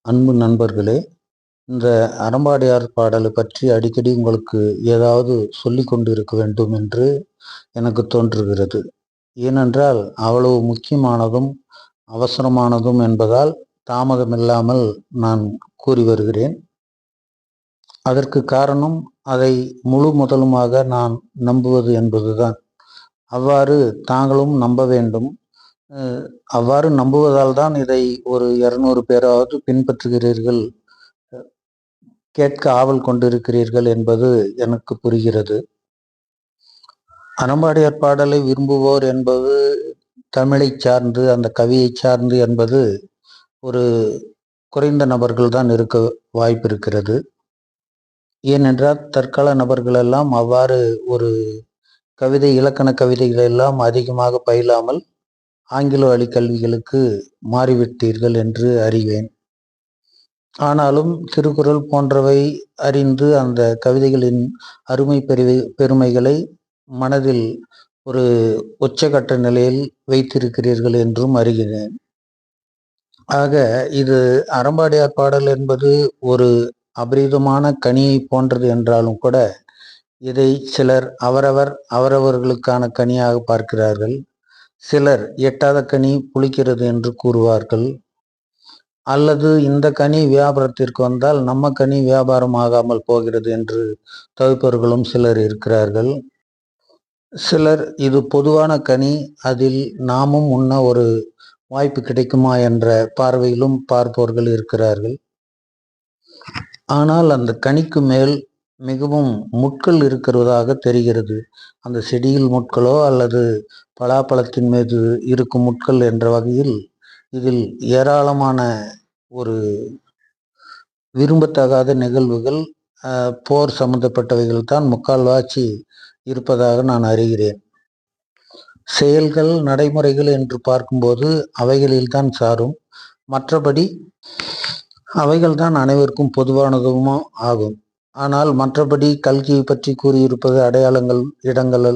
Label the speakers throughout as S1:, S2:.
S1: அன்பு நண்பர்களே, இந்த அறம்பாடியார் பாடலை பற்றி அடிக்கடி உங்களுக்கு ஏதாவது சொல்லிக் கொண்டு இருக்க வேண்டும் என்று எனக்கு தோன்றுகிறது. ஏனென்றால் அவ்வளவு முக்கியமானதும் அவசரமானதும் என்பதால் தாமதமில்லாமல் நான் கூறி வருகிறேன். அதற்கு காரணம் அதை முழு முதலுமாக நான் நம்புவது என்பதுதான். அவ்வாறு தாங்களும் நம்ப வேண்டும். அவ்வாறு நம்புவதால் தான் இதை ஒரு 200 பேராவது பின்பற்றுகிறீர்கள், கேட்க ஆவல் கொண்டிருக்கிறீர்கள் என்பது எனக்கு புரிகிறது. அறம்பாடியார் பாடலை விரும்புவோர் என்பது தமிழை சார்ந்து, அந்த கவியை சார்ந்து என்பது ஒரு குறைந்த நபர்கள் தான் இருக்க வாய்ப்பு இருக்கிறது. ஏனென்றால் தற்கால நபர்கள் எல்லாம் அவ்வாறு ஒரு கவிதை, இலக்கண கவிதைகள் எல்லாம் அதிகமாக பயிலாமல் ஆங்கில வழி கல்விகளுக்கு மாறிவிட்டீர்கள் என்று அறிவேன். ஆனாலும் திருக்குறள் போன்றவை அறிந்து அந்த கவிதைகளின் அருமை பெருமைகளை மனதில் ஒரு உச்சகட்ட நிலையில் வைத்திருக்கிறீர்கள் என்றும் அறிகிறேன். ஆக இது அறம்பாடியார் பாடல் என்பது ஒரு அபரிதமான கனியை போன்றது என்றாலும் கூட இதை சிலர் அவரவர்களுக்கான கனியாக பார்க்கிறார்கள். சிலர் எட்டாத கனி புளிக்கிறது என்று கூறுவார்கள். அல்லது இந்த கனி வியாபாரத்திற்கு வந்தால் நம்ம கனி வியாபாரம் ஆகாமல் போகிறது என்று தவிப்பவர்களும் சிலர் இருக்கிறார்கள். சிலர் இது பொதுவான கனி, அதில் நாமும் உண்ண ஒரு வாய்ப்பு கிடைக்குமா என்ற பார்வையிலும் பார்ப்பவர்கள் இருக்கிறார்கள். ஆனால் அந்த கனிக்கு மேல் மிகவும் முட்கள் இருக்கிறதாக தெரிகிறது. அந்த செடியில் முட்களோ அல்லது பலாப்பழத்தின் மீது இருக்கும் முட்கள் என்ற வகையில் இதில் ஏராளமான ஒரு விரும்பத்தகாத நிகழ்வுகள், போர் சம்பந்தப்பட்டவைகள் தான் முக்கால்வாசி இருப்பதாக நான் அறிகிறேன். செயல்கள், நடைமுறைகள் என்று பார்க்கும்போது அவைகளில் தான் சாரும். மற்றபடி அவைகள் தான் அனைவருக்கும் பொதுவானதும் ஆகும். ஆனால் மற்றபடி கல்கியை பற்றி கூறியிருப்பது அடையாளங்கள், இடங்கள்,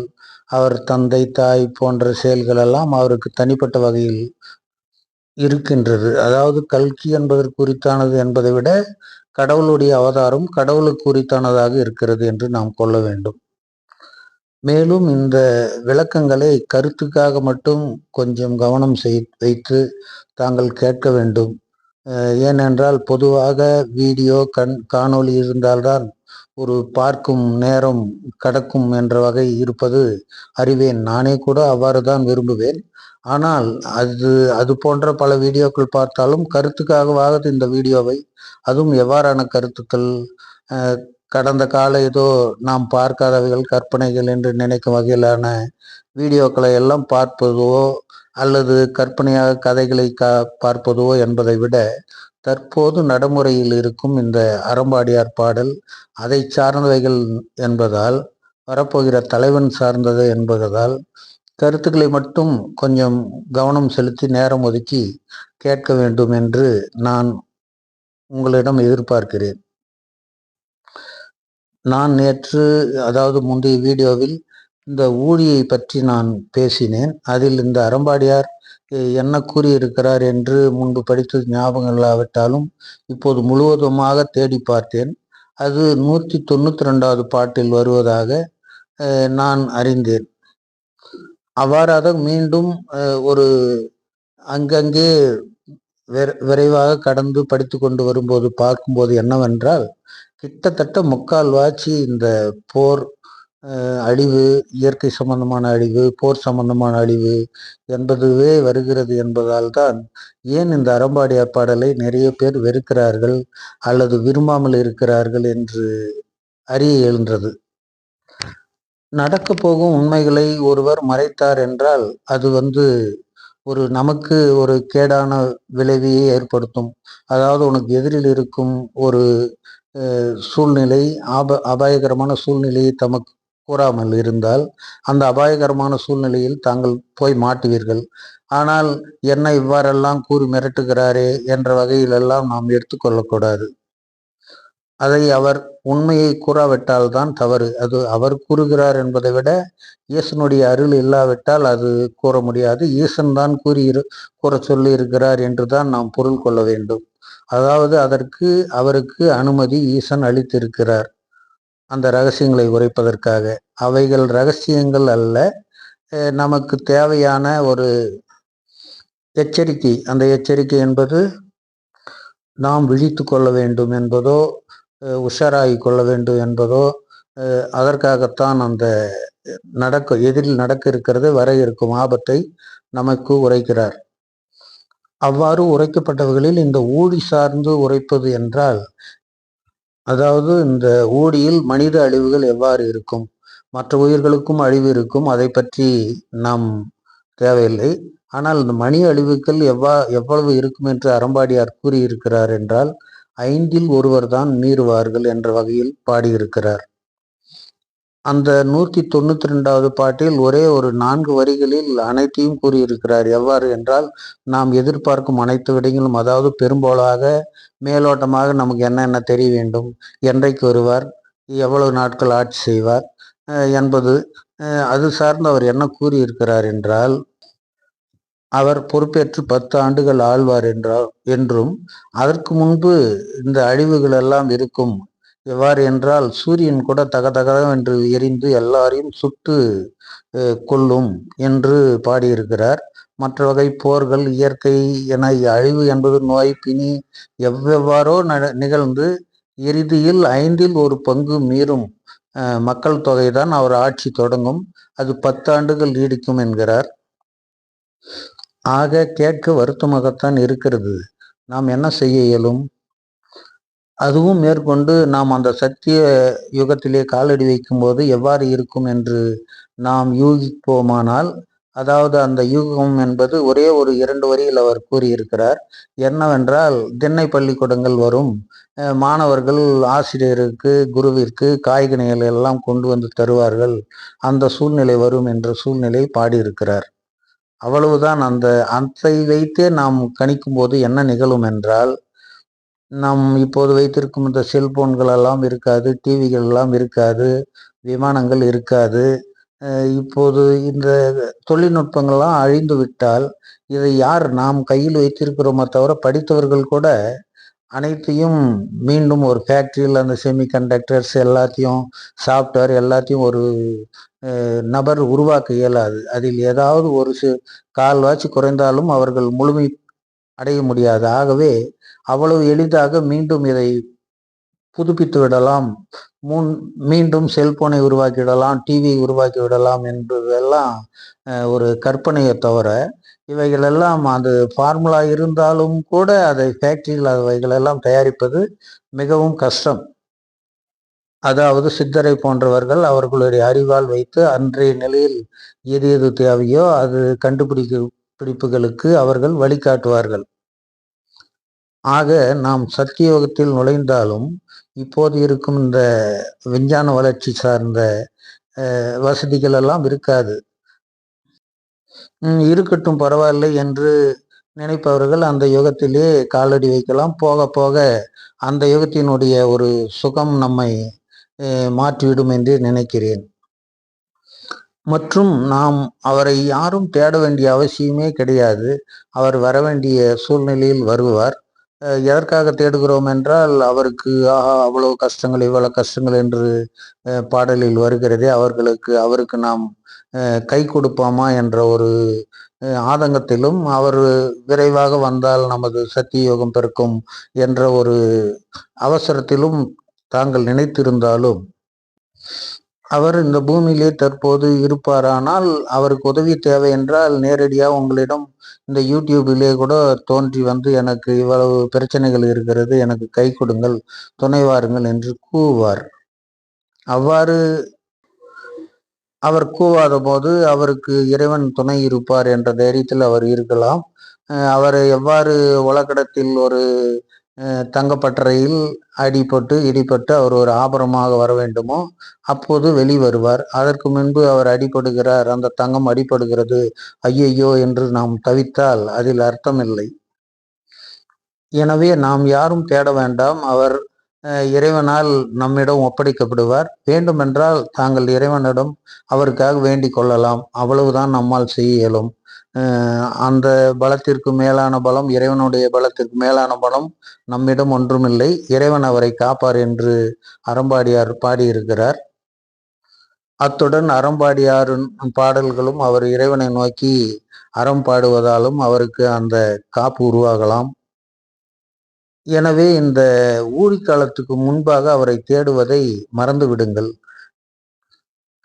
S1: அவர் தந்தை, தாய் போன்ற செயல்கள் எல்லாம் அவருக்கு தனிப்பட்ட வகையில் இருக்கின்றது. அதாவது கல்கி என்பதற்கு குறித்தானது என்பதை விட கடவுளுடைய அவதாரம் கடவுளுக்கு குறித்தானதாக இருக்கிறது என்று நாம் கொள்ள வேண்டும். மேலும் இந்த விளக்கங்களை கருத்துக்காக மட்டும் கொஞ்சம் கவனம் வைத்து தாங்கள் கேட்க வேண்டும். ஏனென்றால் பொதுவாக வீடியோ காணொளி இருந்தால்தான் ஒரு பார்க்கும் நேரம் கடக்கும் என்ற வகை இருப்பது அறிவேன். நானே கூட அவ்வாறு தான் விரும்புவேன். ஆனால் அது போன்ற பல வீடியோக்கள் பார்த்தாலும் கருத்துக்காகவாக இந்த வீடியோவை, அதுவும் எவ்வாறான கருத்துக்கள், கடந்த கால ஏதோ நாம் பார்க்காதவைகள், கற்பனைகள் என்று நினைக்கும் வகையிலான வீடியோக்களை எல்லாம் பார்ப்பதோ அல்லது கற்பனையாக கதைகளை பார்ப்பதோ என்பதை விட தற்போது நடைமுறையில் இருக்கும் இந்த அறம்பாடியார் பாடல் அதை சார்ந்தவைகள் என்பதால், வரப்போகிற தலைவன் சார்ந்தது என்பதால் கருத்துக்களை மட்டும் கொஞ்சம் கவனம் செலுத்தி நேரம் ஒதுக்கி கேட்க வேண்டும் என்று நான் உங்களிடம் எதிர்பார்க்கிறேன். நான் நேற்று, அதாவது முந்தைய வீடியோவில் இந்த ஊழியை பற்றி நான் பேசினேன். அதில் இந்த அறம்பாடியார் என்ன கூறியிருக்கிறார் என்று முன்பு படித்தது ஞாபகம் இல்லாவிட்டாலும் இப்போது முழுவதுமாக தேடி பார்த்தேன். அது 192வது பாட்டில் வருவதாக நான் அறிந்தேன். அவ்வாறாக மீண்டும் ஒரு அங்கங்கே விரைவாக கடந்து படித்து கொண்டு வரும்போது பார்க்கும்போது என்னவென்றால், கிட்டத்தட்ட முக்கால்வாசி இந்த போர், அழிவு, இயற்கை சம்பந்தமான அழிவு, போர் சம்பந்தமான அழிவு என்பதுவே வருகிறது என்பதால் தான் ஏன் இந்த அறம்பாடியார் பாடலை நிறைய பேர் வெறுக்கிறார்கள் அல்லது விரும்பாமல் இருக்கிறார்கள் என்று அறிய எழுந்தது. நடக்க போகும் உண்மைகளை ஒருவர் மறைத்தார் என்றால் அது ஒரு நமக்கு ஒரு கேடான விளைவையை ஏற்படுத்தும். அதாவது உனக்கு எதிரில் இருக்கும் ஒரு சூழ்நிலை, அபாயகரமான சூழ்நிலையை தமக்கு கூறாமல் இருந்தால் அந்த அபாயகரமான சூழ்நிலையில் தாங்கள் போய் மாட்டுவீர்கள். ஆனால் என்ன இவ்வாறெல்லாம் கூறி மிரட்டுகிறாரே என்ற வகையிலெல்லாம் நாம் எடுத்துக்கொள்ளக்கூடாது. அதை அவர் உண்மையை கூறாவிட்டால் தான் தவறு. அது அவர் கூறுகிறார் என்பதை விட ஈசனுடைய அருள் இல்லாவிட்டால் அது கூற முடியாது. ஈசன் தான் கூற சொல்லி இருக்கிறார் என்று தான் நாம் பொருள் கொள்ள வேண்டும். அதாவது அதற்கு அவருக்கு அனுமதி ஈசன் அளித்திருக்கிறார் அந்த ரகசியங்களை உரைப்பதற்காக. அவைகள் ரகசியங்கள் அல்ல, நமக்கு தேவையான ஒரு எச்சரிக்கை. அந்த எச்சரிக்கை என்பது நாம் விழித்து கொள்ள வேண்டும் என்பதோ, உஷாராகி கொள்ள வேண்டும் என்பதோ, அதற்காகத்தான் அந்த எதிரில் நடக்க இருக்கிறது, வர இருக்கும் ஆபத்தை நமக்கு உரைக்கிறார். அவ்வாறு உரைக்கப்பட்டவர்களில் இந்த ஊழி சார்ந்து உரைப்பது என்றால், அதாவது இந்த ஊழியில் மனித அழிவுகள் எவ்வாறு இருக்கும், மற்ற உயிர்களுக்கும் அழிவு இருக்கும், அதை பற்றி நாம் தேவையில்லை. ஆனால் இந்த மனித அழிவுகள் எவ்வளவு இருக்கும் என்று அறம்பாடியார் கூறியிருக்கிறார் என்றால், 5இல் ஒருவர் தான் மீறுவார்கள் என்ற வகையில் பாடியிருக்கிறார். அந்த 192வது பாட்டில் ஒரே ஒரு 4 வரிகளில் அனைத்தையும் கூறியிருக்கிறார். எவ்வாறு என்றால், நாம் எதிர்பார்க்கும் அனைத்து விடயங்களும், அதாவது பெரும்பாலாக மேலோட்டமாக நமக்கு என்ன தெரிய வேண்டும், என்றைக்கு வருவார், எவ்வளவு நாட்கள் ஆட்சி செய்வார் என்பது, அது சார்ந்து அவர் என்ன கூறியிருக்கிறார் என்றால், அவர் பொறுப்பேற்று 10 ஆண்டுகள் ஆழ்வார் என்றும் அதற்கு முன்பு இந்த அழிவுகள் எல்லாம் இருக்கும். எவ்வாறு என்றால், சூரியன் கூட தகதகவென்று எரிந்து எல்லாரையும் சுட்டு கொல்லும் என்று பாடியிருக்கிறார். மற்ற வகை போர்கள், இயற்கை என அழிவு என்பது நோய், பிணி எவ்வெவ்வாறோ நிகழ்ந்து இறுதியில் 5இல் ஒரு பங்கு மீறும் மக்கள் தொகைதான் அவர் ஆட்சி தொடங்கும். அது 10 ஆண்டுகள் நீடிக்கும் என்கிறார். ஆக கேட்க வருத்தமாகத்தான் இருக்கிறது. நாம் என்ன செய்ய இயலும்? அதுவும் மேற்கொண்டு நாம் அந்த சத்திய யுகத்திலே காலடி வைக்கும்போது எவ்வாறு இருக்கும் என்று நாம் யூகிப்போமானால், அதாவது அந்த யூகம் என்பது ஒரே ஒரு 2 வரியில் அவர் கூறியிருக்கிறார். என்னவென்றால், திண்ணை பள்ளிக்கூடங்கள் வரும், மாணவர்கள் ஆசிரியருக்கு, குருவிற்கு காய்கனிகள் எல்லாம் கொண்டு வந்து தருவார்கள், அந்த சூழ்நிலை வரும் என்ற சூழ்நிலை பாடியிருக்கிறார். அவ்வளவுதான். அதை வைத்தே நாம் கணிக்கும் போது என்ன நிகழும் என்றால், நாம் இப்போது வைத்திருக்கும் இந்த செல்போன்கள் எல்லாம் இருக்காது, டிவிகள் எல்லாம் இருக்காது, விமானங்கள் இருக்காது. இப்போது இந்த தொழில்நுட்பங்கள்லாம் அழிந்து விட்டால், இதை யார் நாம் கையில் வைத்திருக்கிறோமோ தவிர, படித்தவர்கள் கூட அனைத்தையும் மீண்டும் ஒரு ஃபேக்ட்ரியில் அந்த செமிகண்டக்டர்ஸ் எல்லாத்தையும், சாஃப்ட்வேர் எல்லாத்தையும் ஒரு நபர் உருவாக்க இயலாது. அதில் ஏதாவது ஒரு கால்வாசி குறைந்தாலும் அவர்கள் முழுமை அடைய முடியாது. ஆகவே அவ்வளவு எளிதாக மீண்டும் இதை புதுப்பித்து விடலாம், மீண்டும் செல்போனை உருவாக்கிவிடலாம், டிவி உருவாக்கி விடலாம் என்பதெல்லாம் ஒரு கற்பனையை தவிர, இவைகளெல்லாம் அது ஃபார்முலா இருந்தாலும் கூட அதை ஃபேக்டரியில் அவைகளெல்லாம் தயாரிப்பது மிகவும் கஷ்டம். அதாவது சித்தரை போன்றவர்கள் அவர்களுடைய அறிவால் வைத்து அன்றைய நிலையில் எது எது தேவையோ அது கண்டுபிடிப்புகளுக்கு அவர்கள் வழிகாட்டுவார்கள். ஆக நாம் சத்தியோகத்தில் நுழைந்தாலும் இப்போது இருக்கும் இந்த விஞ்ஞான வளர்ச்சி சார்ந்த வசதிகள் எல்லாம் இருக்காது. இருக்கட்டும், பரவாயில்லை என்று நினைப்பவர்கள் அந்த யுகத்திலே காலடி வைக்கலாம். போக போக அந்த யுகத்தினுடைய ஒரு சுகம் நம்மை மாற்றிவிடும் என்று நினைக்கிறேன். மற்றும் நாம் அவரை யாரும் தேட வேண்டிய அவசியமே கிடையாது. அவர் வர வேண்டிய சூழ்நிலையில் வருவார். எதற்காக தேடுகிறோம் என்றால், அவருக்கு அவ்வளவு கஷ்டங்கள், இவ்வளவு கஷ்டங்கள் என்று பாடலில் வருகிறதே, அவருக்கு நாம் கை கொடுப்போமா என்ற ஒரு ஆதங்கத்திலும், அவர் விரைவாக வந்தால் நமது சத்தியோகம் பிறக்கும் என்ற ஒரு அவசரத்திலும் தாங்கள் நினைத்திருந்தாலும், அவர் இந்த பூமியிலே தற்போது இருப்பாரானால், அவருக்கு உதவி தேவை என்றால் நேரடியாக உங்களிடம் இந்த யூடியூபிலே கூட தோன்றி வந்து, எனக்கு இவ்வளவு பிரச்சனைகள் இருக்கிறது, எனக்கு கை கொடுங்கள், துணை வாருங்கள் என்று கூவுவார். அவ்வாறு அவர் கூவாத போது அவருக்கு இறைவன் துணை இருப்பார் என்ற தைரியத்தில் அவர் இருக்கலாம். அவர் எவ்வாறு உலகடத்தில் ஒரு தங்கப்பட்டறையில் இடிபட்டு அவர் ஒரு ஆபரணமாக வர வேண்டுமோ அப்போது வெளிவருவார். அதற்கு முன்பு அவர் அடிபடுகிறார், அந்த தங்கம் அடிபடுகிறது, ஐயையோ என்று நாம் தவித்தால் அதில் அர்த்தமில்லை. எனவே நாம் யாரும் தேட வேண்டாம். அவர் இறைவனால் நம்மிடம் ஒப்படைக்கப்படுவார். வேண்டுமென்றால் தாங்கள் இறைவனிடம் அவருக்காக வேண்டிக் கொள்ளலாம். அவ்வளவுதான் நம்மால் செய்ய இயலும். அந்த பலத்திற்கு மேலான பலம், இறைவனுடைய பலத்திற்கு மேலான பலம் நம்மிடம் ஒன்றுமில்லை. இறைவன் அவரை காப்பார் என்று அறம்பாடியார் பாடியிருக்கிறார். அத்துடன் அறம்பாடியாரின் பாடல்களும் அவர் இறைவனை நோக்கி அறம் பாடுவதாலும் அவருக்கு அந்த காப்பு உருவாகலாம். எனவே இந்த ஊழிக்காலத்துக்கு முன்பாக அவரை தேடுவதை மறந்து விடுங்கள்.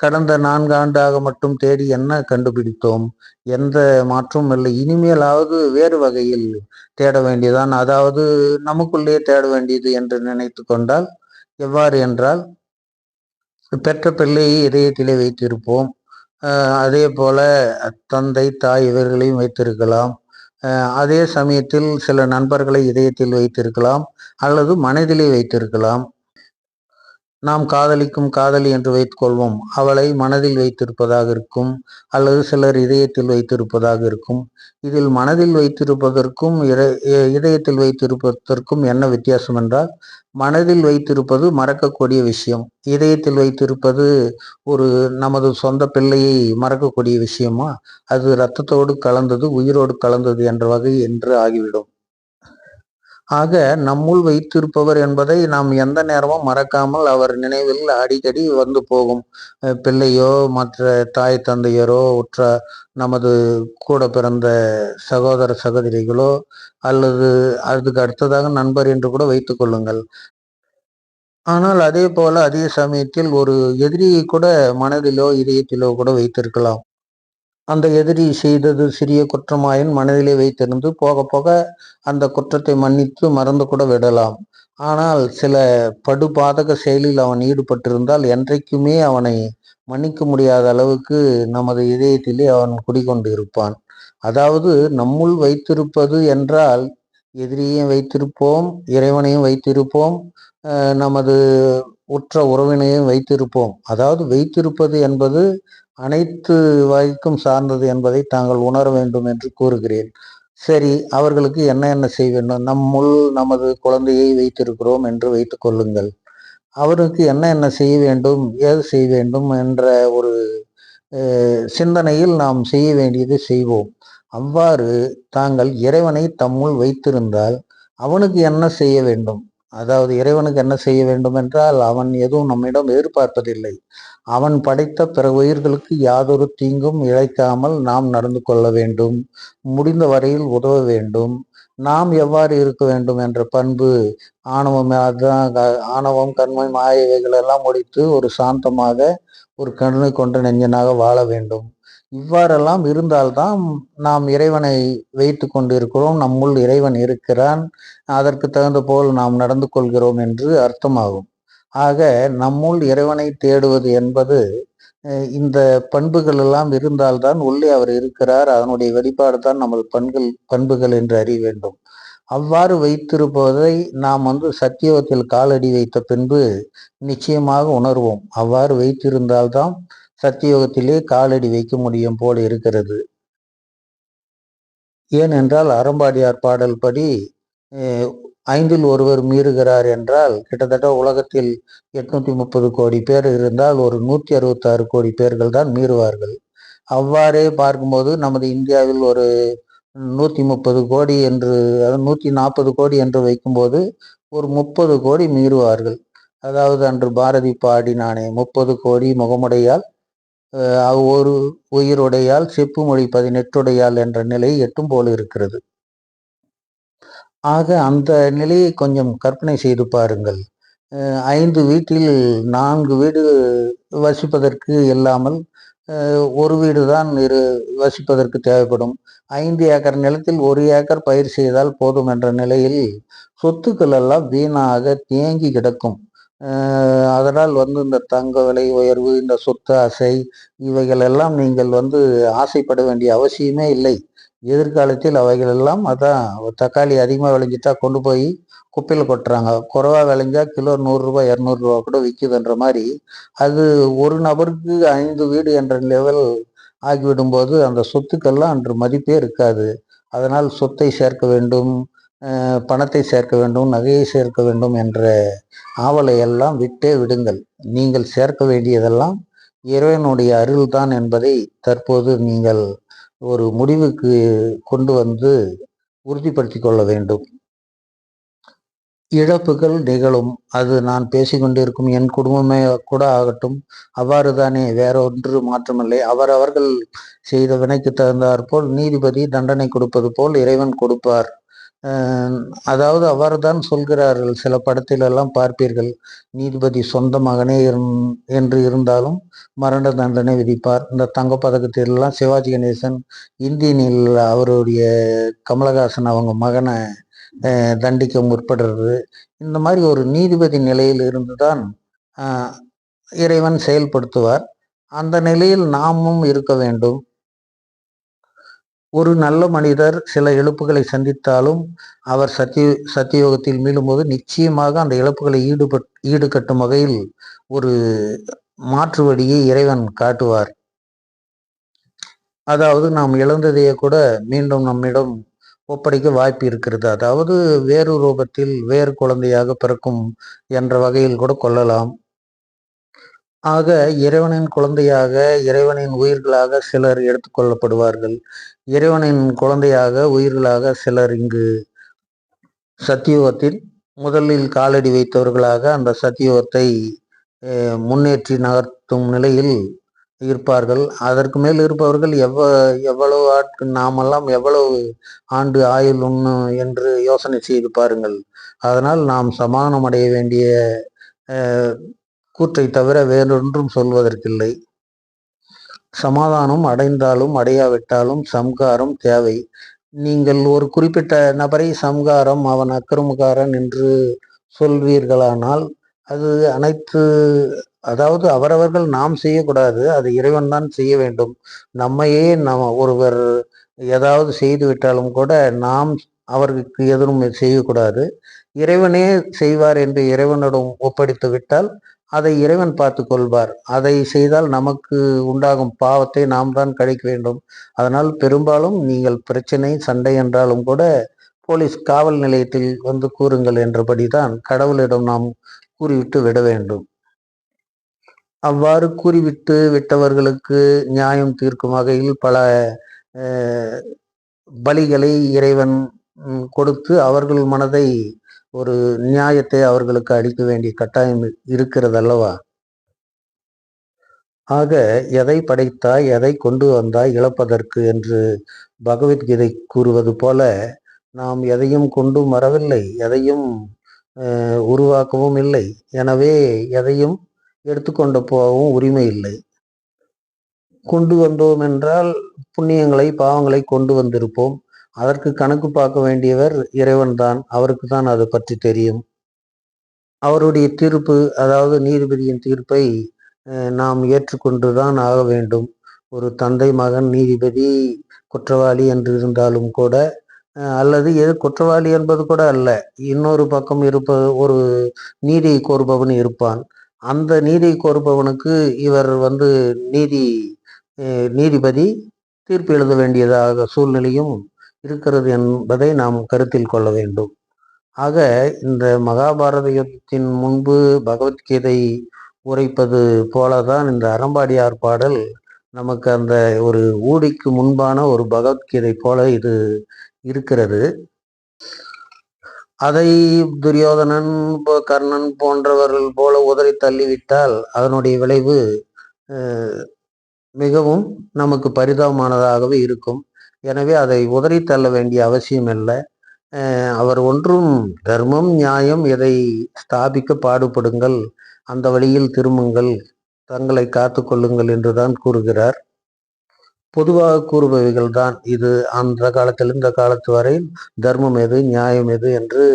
S1: கடந்த 4 ஆண்டாக மட்டும் தேடி என்ன கண்டுபிடித்தோம்? எந்த மாற்றமும் இல்லை. இனிமேலாவது வேறு வகையில் தேட வேண்டியதான். அதாவது நமக்குள்ளே தேட வேண்டியது என்று நினைத்து கொண்டால் எவ்வாறு என்றால், பெற்ற பிள்ளையை இதயத்திலே வைத்திருப்போம். அதே போல தந்தை, தாய் இவர்களையும் வைத்திருக்கலாம். அதே சமயத்தில் சில நண்பர்களை இதயத்தில் வைத்திருக்கலாம், அல்லது மனதிலே வைத்திருக்கலாம். நாம் காதலிக்கும் காதலி என்று வைத்துக்கொள்வோம். அவளை மனதில் வைத்திருப்பதாக இருக்கும், அல்லது சிலர் இதயத்தில் வைத்திருப்பதாக இருக்கும். இதில் மனதில் வைத்திருப்பதற்கும் இதயத்தில் வைத்திருப்பதற்கும் என்ன வித்தியாசம் என்றால், மனதில் வைத்திருப்பது மறக்கக்கூடிய விஷயம். இதயத்தில் வைத்திருப்பது ஒரு நமது சொந்த பிள்ளையை மறக்கக்கூடிய விஷயமா? அது இரத்தத்தோடு கலந்தது, உயிரோடு கலந்தது என்ற வகை என்று ஆகிவிடும். ஆக நம்முள் வைத்திருப்பவர் என்பதை நாம் எந்த நேரமும் மறக்காமல் அவர் நினைவில் அடிக்கடி வந்து போகும். பிள்ளையோ, மற்ற தாய் தந்தையரோ, உற்ற நமது கூட பிறந்த சகோதர சகோதரிகளோ, அல்லது அதுக்கு அடுத்ததாக நண்பர் என்று கூட வைத்துக் கொள்ளுங்கள். ஆனால் அதே போல அதே சமயத்தில் ஒரு எதிரியை கூட மனதிலோ இதயத்திலோ கூட வைத்திருக்கலாம். அந்த எதிரி செய்தது சிறிய குற்றமாயின் மனதிலே வைத்திருந்து போக போக அந்த குற்றத்தை மன்னித்து மறந்து கூட விடலாம். ஆனால் சில படுபாதக செயலில் அவன் ஈடுபட்டிருந்தால் என்றைக்குமே அவனை மன்னிக்க முடியாத அளவுக்கு நமது இதயத்திலே அவன் குடிகொண்டு இருப்பான். அதாவது நம்முள் வைத்திருப்பது என்றால் எதிரியையும் வைத்திருப்போம், இறைவனையும் வைத்திருப்போம், நமது உற்ற உறவினையும் வைத்திருப்போம். அதாவது வைத்திருப்பது என்பது அனைத்து வகைக்கும் சார்ந்தது என்பதை தாங்கள் உணர வேண்டும் என்று கூறுகிறேன். சரி, அவர்களுக்கு என்ன என்ன செய்ய வேண்டும்? நம்முள் நமது குழந்தையை வைத்திருக்கிறோம் என்று வைத்துக் கொள்ளுங்கள். அவருக்கு என்ன என்ன செய்ய வேண்டும், ஏது செய்ய வேண்டும் என்ற ஒரு சிந்தனையில் நாம் செய்ய வேண்டியது செய்வோம். அவ்வாறு தாங்கள் இறைவனை தம்முள் வைத்திருந்தால் அவனுக்கு என்ன செய்ய வேண்டும்? அதாவது இறைவனுக்கு என்ன செய்ய வேண்டும் என்றால், அவன் எதுவும் நம்மிடம் எதிர்பார்ப்பதில்லை. அவன் படைத்த பிற உயிர்களுக்கு யாதொரு தீங்கும் இழைக்காமல் நாம் நடந்து கொள்ள வேண்டும். முடிந்த வரையில் உதவ வேண்டும். நாம் எவ்வாறு இருக்க வேண்டும் என்ற பண்பு, ஆணவம், கண்மை, மாய இவைகள் எல்லாம் முடித்து ஒரு சாந்தமாக, ஒரு கருணை கொண்ட நெஞ்சனாக வாழ வேண்டும். இவ்வாறெல்லாம் இருந்தால்தான் நாம் இறைவனை வைத்து கொண்டிருக்கிறோம், நம்முள் இறைவன் இருக்கிறான், அதற்கு தகுந்த போல் நாம் நடந்து கொள்கிறோம் என்று அர்த்தமாகும். ஆக நம்முள் இறைவனை தேடுவது என்பது இந்த பண்புகள் எல்லாம் இருந்தால்தான் உள்ளே அவர் இருக்கிறார், அதனுடைய வெளிப்பாடு தான் நமது பண்புகள் என்று அறிய வேண்டும். அவ்வாறு வைத்திருப்பதை நாம் சத்தியோகத்தில் காலடி வைத்த பின்பு நிச்சயமாக உணர்வோம். அவ்வாறு வைத்திருந்தால்தான் சத்தியோகத்திலே காலடி வைக்க முடியும் போல் இருக்கிறது. ஏனென்றால் அறம்பாடியார் பாடல் படி 5இல் ஒருவர் மீறுகிறார் என்றால் கிட்டத்தட்ட உலகத்தில் 830 கோடி பேர் இருந்தால் ஒரு 166 கோடி பேர்கள் தான் மீறுவார்கள். அவ்வாறே பார்க்கும்போது நமது இந்தியாவில் ஒரு 130 கோடி என்று, 140 கோடி என்று வைக்கும்போது ஒரு 30 கோடி மீறுவார்கள். அதாவது அன்று பாரதி பாடினானே, 30 கோடி முகமுடையால் ஒரு உயிருடையால் செப்பு மொழி 18 என்ற நிலையை எட்டும் போல் இருக்கிறது. ஆக அந்த நிலையை கொஞ்சம் கற்பனை செய்து பாருங்கள். 5 வீட்டில் 4 வீடு வசிப்பதற்கு இல்லாமல் ஒரு வீடு தான் வசிப்பதற்கு தேவைப்படும். 5 ஏக்கர் நிலத்தில் 1 ஏக்கர் பயிர் செய்தால் போதும் என்ற நிலையில் சொத்துக்கள் எல்லாம் வீணாக தேங்கி கிடக்கும். அதனால் இந்த தங்க விலை உயர்வு, இந்த சொத்து ஆசை, இவைகள் எல்லாம் நீங்கள் ஆசைப்பட வேண்டிய அவசியமே இல்லை. எதிர்காலத்தில் அவைகள் எல்லாம் அதான் தக்காளி அதிகமாக விளைஞ்சிட்டா கொண்டு போய் குப்பையில் கொட்டுறாங்க. குறைவாக விளைஞ்சா கிலோ 100 ரூபாய் 200 ரூபா கூட விற்குதுன்ற மாதிரி அது ஒரு நபருக்கு 5 வீடு என்ற லெவல் ஆகிவிடும்போது அந்த சொத்துக்கெல்லாம் அன்று மதிப்பே இருக்காது. அதனால் சொத்தை சேர்க்க வேண்டும், பணத்தை சேர்க்க வேண்டும், நகையை சேர்க்க வேண்டும் என்ற ஆவலை எல்லாம் விட்டே விடுங்கள். நீங்கள் சேர்க்க வேண்டியதெல்லாம் இறைவனுடைய அருள் தான் என்பதை தற்போது நீங்கள் ஒரு முடிவுக்கு கொண்டு வந்து உறுதிப்படுத்திக் கொள்ள வேண்டும். இழப்புகள் நிகழும். அது நான் பேசிக்கொண்டிருக்கும் என் குடும்பமே கூட ஆகட்டும், அவ்வாறு தானே, வேற ஒன்று மாற்றமில்லை. அவரவர்கள் செய்த வினைக்கு தகுந்தாற்போல் நீதிபதி தண்டனை கொடுப்பது போல் இறைவன் கொடுப்பார். அதாவது அவ்வாறு தான் சொல்கிறார்கள். சில படத்திலெல்லாம் பார்ப்பீர்கள், நீதிபதி சொந்த மகனே என்று இருந்தாலும் மரண தண்டனை விதிப்பார். இந்த தங்கப்பதக்கத்திலெல்லாம் சிவாஜி கணேசன் இந்தியனில் அவருடைய கமலஹாசன் அவங்க மகனை தண்டிக்க முற்படுறது. இந்த மாதிரி ஒரு நீதிபதி நிலையில் இருந்துதான் இறைவன் செயல்படுத்துவார். அந்த நிலையில் நாமும் இருக்க வேண்டும். ஒரு நல்ல மனிதர் சில இழப்புகளை சந்தித்தாலும் அவர் சத்தியோகத்தில் மீளும்போது நிச்சயமாக அந்த இழப்புகளை ஈடுகட்டும் வகையில் ஒரு மாற்று வழியை இறைவன் காட்டுவார். அதாவது நாம் இழந்ததையே கூட மீண்டும் நம்மிடம் ஒப்படைக்க வாய்ப்பு இருக்கிறது. அதாவது வேறு ரூபத்தில் வேறு குழந்தையாக பிறக்கும் என்ற வகையில் கூட கொள்ளலாம். ஆக இறைவனின் குழந்தையாக, இறைவனின் உயிர்களாக சிலர் எடுத்துக்கொள்ளப்படுவார்கள். இறைவனின் குழந்தையாக, உயிர்களாக சிலர் இங்கு சத்தியுகத்தில் முதலில் காலடி வைத்தவர்களாக அந்த சத்தியுகத்தை முன்னேற்றி நகர்த்தும் நிலையில் இருப்பார்கள். அதற்கு மேல் இருப்பவர்கள் எவ்வளவு நாமெல்லாம் எவ்வளவு ஆண்டு ஆயுள் உண்ணும் என்று யோசனை செய்து பாருங்கள். அதனால் நாம் சமாதானம் அடைய வேண்டிய கூற்றை தவிர வேறொன்றும் சொல்வதற்கில்லை. சமாதானம் அடைந்தாலும் அடையாவிட்டாலும் சம்காரம் தேவை. நீங்கள் ஒரு குறிப்பிட்ட நபரை சம்காரம், அவன் அக்கிரமக்காரன் என்று சொல்வீர்களானால் அது அதாவது அவரவர்கள் நாம் செய்யக்கூடாது, அது இறைவன் தான் செய்ய வேண்டும். நம்மையே ஒருவர் ஏதாவது செய்து விட்டாலும் கூட நாம் அவருக்கு எதுவும் செய்யக்கூடாது. இறைவனே செய்வார் என்று இறைவனிடம் ஒப்படைத்து விட்டால் அதை இறைவன் பார்த்து கொள்வார். அதை செய்தால் நமக்கு உண்டாகும் பாவத்தை நாம் தான் கழிக்க வேண்டும். அதனால் பெரும்பாலும் நீங்கள் பிரச்சனை, சண்டை என்றாலும் கூட போலீஸ் காவல் நிலையத்தில் வந்து கூறுங்கள் என்றபடிதான் கடவுளிடம் நாம் கூறிவிட்டு விட வேண்டும். அவ்வாறு கூறிவிட்டு விட்டவர்களுக்கு நியாயம் தீர்க்கும் வகையில் பல பலிகளை இறைவன் கொடுத்து அவர்கள் மனதை ஒரு நியாயத்தை அவர்களுக்கு அளிக்க வேண்டிய கட்டாயம் இருக்கிறது அல்லவா? ஆக எதை படைத்தாய், எதை கொண்டு வந்தாய் இழப்பதற்கு என்று பகவத்கீதை கூறுவது போல நாம் எதையும் கொண்டும் வரவில்லை, எதையும் உருவாக்கவும் இல்லை. எனவே எதையும் எடுத்துக்கொண்டு போகவும் உரிமை இல்லை. கொண்டு வந்தோம் என்றால் புண்ணியங்களை, பாவங்களை கொண்டு வந்திருப்போம். அதற்கு கணக்கு பார்க்க வேண்டியவர் இறைவன் தான். அவருக்கு தான் அது பற்றி தெரியும். அவருடைய தீர்ப்பு, அதாவது நீதிபதியின் தீர்ப்பை நாம் ஏற்றுக்கொண்டுதான் ஆக வேண்டும். ஒரு தந்தை, மகன், நீதிபதி குற்றவாளி என்று இருந்தாலும் கூட, அல்லது எது குற்றவாளி என்பது கூட அல்ல, இன்னொரு பக்கம் ஒரு நீதியை கோருபவன் இருப்பான். அந்த நீதியை கோருபவனுக்கு இவர் நீதிபதி தீர்ப்பு எழுத வேண்டியதாக சூழ்நிலையும் இருக்கிறது என்பதை நாம் கருத்தில் கொள்ள வேண்டும். ஆக இந்த மகாபாரத யுத்தத்தின் முன்பு பகவத்கீதை உரைப்பது போலதான் இந்த அறம்பாடியார் பாடல் நமக்கு அந்த ஒரு ஊடிக்கு முன்பான ஒரு பகவத்கீதை போல இது இருக்கிறது. அதை துரியோதனன், கர்ணன் போன்றவர்கள் போல உதறி தள்ளிவிட்டால் அதனுடைய விளைவு மிகவும் நமக்கு பரிதாபமானதாகவே இருக்கும். எனவே அதை உதறி தள்ள வேண்டிய அவசியம் இல்லை. அவர் ஒன்றும் தர்மம், நியாயம் இதை ஸ்தாபிக்க பாடுபடுங்கள், அந்த வழியில் திரும்புங்கள், தங்களை காத்து கொள்ளுங்கள் என்றுதான் கூறுகிறார். பொதுவாக கூறுபவைகள் தான் இது. அந்த காலத்தில் இந்த காலத்து வரை தர்மம் எது, நியாயம் எது என்று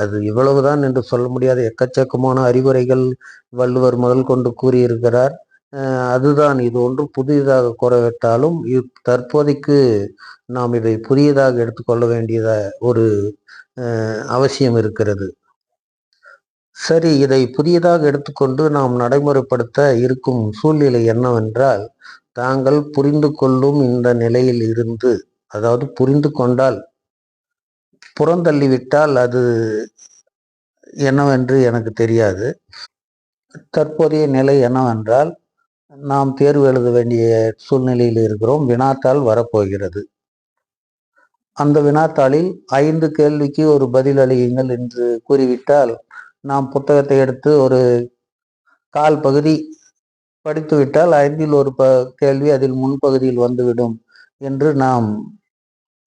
S1: அது இவ்வளவுதான் என்று சொல்ல முடியாத எக்கச்சக்கமான அறிவுரைகள் வள்ளுவர் முதல் கொண்டு கூறியிருக்கிறார். அதுதான், இது ஒன்றும் புதியதாக கூறவிட்டாலும் தற்போதைக்கு நாம் இதை புதியதாக எடுத்துக்கொள்ள வேண்டியத ஒரு அவசியம் இருக்கிறது. சரி, இதை புதியதாக எடுத்துக்கொண்டு நாம் நடைமுறைப்படுத்த இருக்கும் சூழ்நிலை என்னவென்றால், தாங்கள் புரிந்து கொள்ளும் இந்த நிலையில் இருந்து, அதாவது புரிந்து கொண்டால், புறந்தள்ளிவிட்டால் அது என்னவென்று எனக்கு தெரியாது. தற்போதைய நிலை என்னவென்றால், நாம் தேர்வு எழுத வேண்டிய சூழ்நிலையில் இருக்கிறோம். வினாத்தாள் வரப்போகிறது. அந்த வினாத்தாளில் 5 கேள்விக்கு ஒரு பதில் அளியுங்கள் என்று கூறிவிட்டால், நாம் புத்தகத்தை எடுத்து ஒரு கால் பகுதி படித்துவிட்டால் 5ல் ஒரு கேள்வி அதில் முன்பகுதியில் வந்துவிடும் என்று நாம்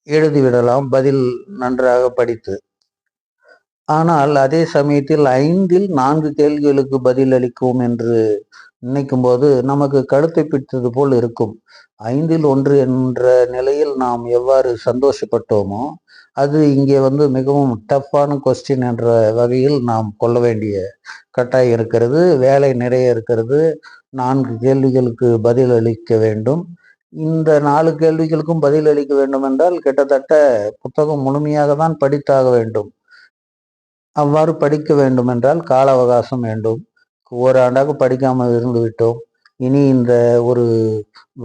S1: எழுதிவிடலாம், பதில் நன்றாக படித்து. ஆனால் அதே சமயத்தில் 5ல் 4 கேள்விகளுக்கு பதில் அளிக்கும் என்று நினைக்கும்போது நமக்கு கழுத்தை பிடித்தது போல் இருக்கும். 5ல் 1 என்ற நிலையில் நாம் எவ்வாறு சந்தோஷப்பட்டோமோ, அது இங்கே மிகவும் டஃப்பான கொஸ்டின் என்ற வகையில் நாம் கொள்ள வேண்டிய கட்டாயம் இருக்கிறது. வேலை நிறைய இருக்கிறது. 4 கேள்விகளுக்கு பதில் அளிக்க வேண்டும். இந்த 4 கேள்விகளுக்கும் பதில் அளிக்க வேண்டும் என்றால் கிட்டத்தட்ட புத்தகம் முழுமையாக தான் படித்தாக வேண்டும். அவ்வாறு படிக்க வேண்டும் என்றால் கால அவகாசம் வேண்டும். ஓராண்டாக படிக்காமல் இருந்து விட்டோம். இனி இந்த ஒரு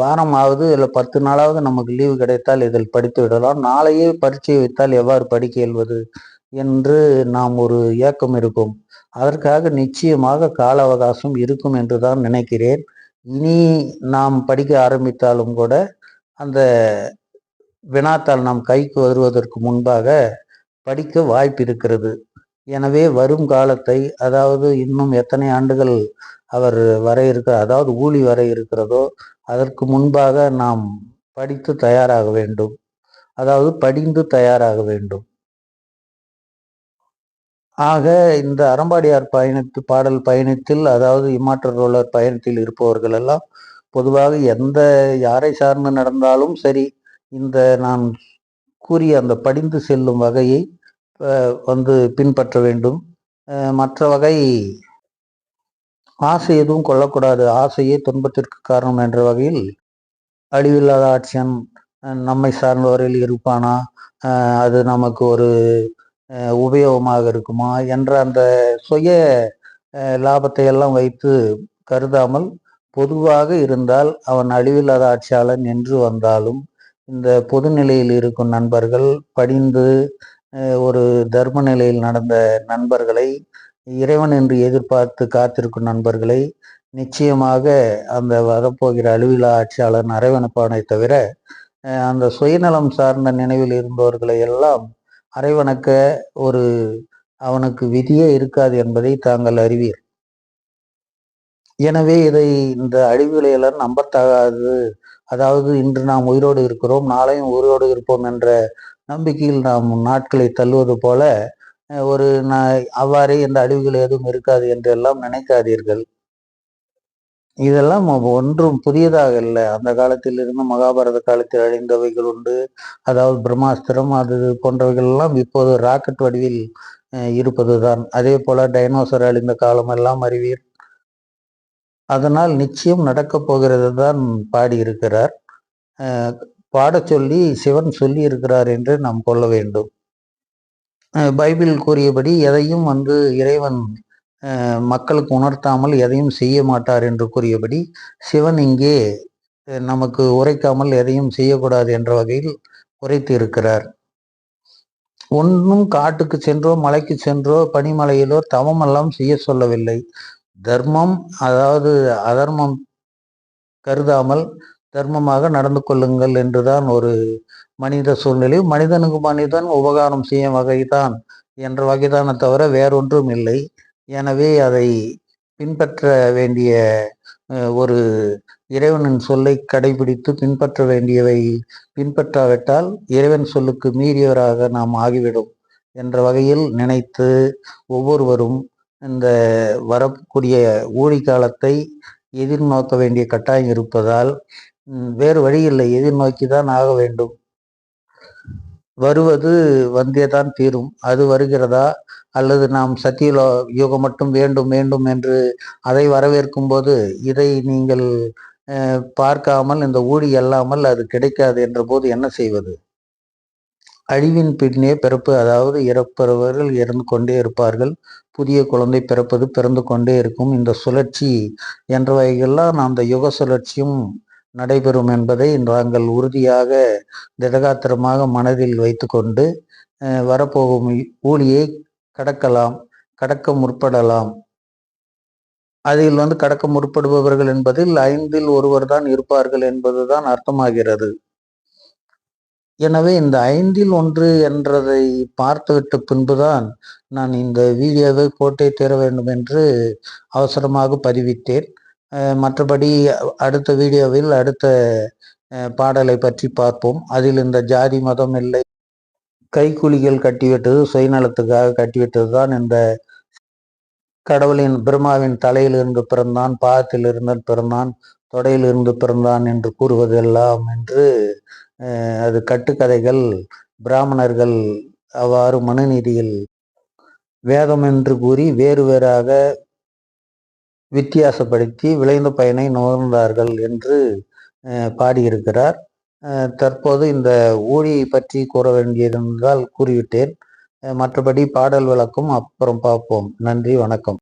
S1: வாரமாவது இல்லை 10 நாளாவது நமக்கு லீவு கிடைத்தால் இதில் படித்து விடலாம். நாளையே பரீட்சை வைத்தால் எவ்வாறு படிக்க இயல்வது என்று நாம் ஒரு ஏக்கம் இருக்கும். அதற்காக நிச்சயமாக கால அவகாசம் இருக்கும் என்று தான் நினைக்கிறேன். இனி நாம் படிக்க ஆரம்பித்தாலும் கூட அந்த வினாத்தாள் நம் கைக்கு வருவதற்கு முன்பாக படிக்க வாய்ப்பு இருக்கிறது. எனவே வரும் காலத்தை, அதாவது இன்னும் எத்தனை ஆண்டுகள் அவர் வர இருக்கிறார், அதாவது ஊழி வர இருக்கிறதோ அதற்கு முன்பாக நாம் படித்து தயாராக வேண்டும். அதாவது படிந்து தயாராக வேண்டும். ஆக இந்த அறம்பாடியார் பாடல் பயணத்தில், அதாவது இம்மாற்ற ரோலர் பயணத்தில் இருப்பவர்கள் எல்லாம் பொதுவாக யாரை சார்ந்து நடந்தாலும் சரி, இந்த நான் கூறிய அந்த படிந்து செல்லும் வகையை பின்பற்ற வேண்டும். மற்ற வகை ஆசை எதுவும் கொள்ளக்கூடாது. ஆசையே துன்பத்திற்கு காரணம் என்ற வகையில் அழிவில்லாத ஆட்சியன் நம்மை சார்ந்தவரில் இருப்பானா, அது நமக்கு ஒரு உபயோகமாக இருக்குமா என்ற அந்த சுய லாபத்தை எல்லாம் வைத்து கருதாமல், பொதுவாக இருந்தால் அவன் அழிவில்லாத ஆட்சியாளன் என்று வந்தாலும் இந்த பொதுநிலையில் இருக்கும் நண்பர்கள், படிந்து ஒரு தர்ம நிலையில் நடந்த நண்பர்களை, இறைவன் என்று எதிர்பார்த்து காத்திருக்கும் நண்பர்களை நிச்சயமாக அந்த வரப்போகிற அழிவில்லா ஆட்சியாளன் அரவணைப்பானை தவிர, அந்த சுயநலம் சார்ந்த நினைவில் இருந்தவர்களை எல்லாம் அரவணைக்க அவனுக்கு விதியே இருக்காது என்பதை தாங்கள் அறிவீர். எனவே இந்த அழிவுகளை எல்லாம் நம்பத்தகாது. அதாவது இன்று நாம் உயிரோடு இருக்கிறோம், நாளையும் உயிரோடு இருப்போம் என்ற நம்பிக்கையில் நாம் நாட்களை தள்ளுவது போல அவ்வாறே இந்த அழிவுகள் எதுவும் இருக்காது என்றெல்லாம் நினைக்காதீர்கள். இதெல்லாம் ஒன்றும் புதியதாக இல்லை. அந்த காலத்தில் இருந்து மகாபாரத காலத்தில் அழிந்தவைகள் உண்டு. அதாவது பிரம்மாஸ்திரம் அது போன்றவைகள் எல்லாம் இப்போது ராக்கெட் வடிவில் இருப்பதுதான். அதே போல டைனோசர் அழிந்த காலம் எல்லாம் அறிவீர். அதனால் நிச்சயம் நடக்கப் போகிறது தான் பாடியிருக்கிறார். பாடச் சொல்லி சிவன் சொல்லி இருக்கிறார் என்று நாம் கொள்ள வேண்டும். பைபிள் கூறியபடி எதையும் இறைவன் மக்களுக்கு உணர்த்தாமல் எதையும் செய்ய மாட்டார் என்று கூறியபடி, சிவன் இங்கே நமக்கு உரைக்காமல் எதையும் செய்யக்கூடாது என்ற வகையில் உரைத்து இருக்கிறார். ஒன்றும் காட்டுக்கு சென்றோ மலைக்கு சென்றோ பனிமலையிலோ தவம் எல்லாம் செய்ய சொல்லவில்லை. தர்மம், அதாவது அதர்மம் கருதாமல் தர்மமாக நடந்து கொள்ளுங்கள் என்றுதான் ஒரு மனித சூழ்நிலை. மனிதனுக்கு மனிதன் உபகாரம் செய்யும் வகைதான் என்ற வகைதானே தவிர வேறொன்றும் இல்லை. எனவே அதை பின்பற்ற வேண்டிய ஒரு இறைவனின் சொல்லை கடைபிடித்து பின்பற்ற வேண்டியவை பின்பற்றாவிட்டால் இறைவன் சொல்லுக்கு மீறியவராக நாம் ஆகிவிடும் என்ற வகையில் நினைத்து ஒவ்வொருவரும் இந்த வரக்கூடிய ஊழி காலத்தை எதிர்நோக்க வேண்டிய கட்டாயம் இருப்பதால் வேறு வழி இல்லை, எதிர்நோக்கி தான் ஆக வேண்டும். வருவது வந்தேதான் தீரும். அது வருகிறதா, அல்லது நாம் சத்திய யுகம் மட்டும் வேண்டும் வேண்டும் என்று அதை வரவேற்கும் போது இதை நீங்கள் பார்க்காமல் இந்த ஊழி அல்லாமல் அது கிடைக்காது என்ற போது என்ன செய்வது? அழிவின் பின்னே பிறப்பு, அதாவது இறப்பவர்கள் இறந்து கொண்டே இருப்பார்கள், புதிய குழந்தை பிறந்து கொண்டே இருக்கும். இந்த சுழற்சி என்றவைகள்லாம் அந்த யுக சுழற்சியும் நடைபெறும் என்பதை நாங்கள் உறுதியாக திடகாத்திரமாக மனதில் வைத்துக்கொண்டு வரப்போகும் ஊழியை கடக்க முற்படலாம். அதில் கடக்க முற்படுபவர்கள் என்பதில் 5ல் ஒருவர் தான் இருப்பார்கள் என்பதுதான் அர்த்தமாகிறது. எனவே இந்த 5ல் 1 என்றதை பார்த்துவிட்ட பின்புதான் நான் இந்த வீடியோவை போட்டே தீர வேண்டும் என்று அவசரமாக பதிவிட்டேன். மற்றபடி அடுத்த வீடியோவில் அடுத்த பாடலை பற்றி பார்ப்போம். அதில் இந்த ஜாதி மதம் இல்லை, கைக்கூலிகள் கட்டிவிட்டது, சுயநலத்துக்காக கட்டிவிட்டது தான் இந்த கடவுளின் பிரம்மாவின் தலையிலிருந்து பிறந்தான், பாதத்திலிருந்து பிறந்தான், தொடையிலிருந்து பிறந்தான் என்று கூறுவதெல்லாம் என்று அது கட்டுக்கதைகள். பிராமணர்கள் அவ்வாறு மனுநீதியில் வேதம் என்று கூறி வேறு வேறாக வித்தியாசப்படுத்தி விளைந்த பயனை நுகர்ந்தார்கள் என்று பாடியிருக்கிறார். தற்போது இந்த ஊழியை பற்றி கூற வேண்டியிருந்தால் கூறிவிட்டேன். மற்றபடி பாடல் விளக்கம் அப்புறம் பார்ப்போம். நன்றி, வணக்கம்.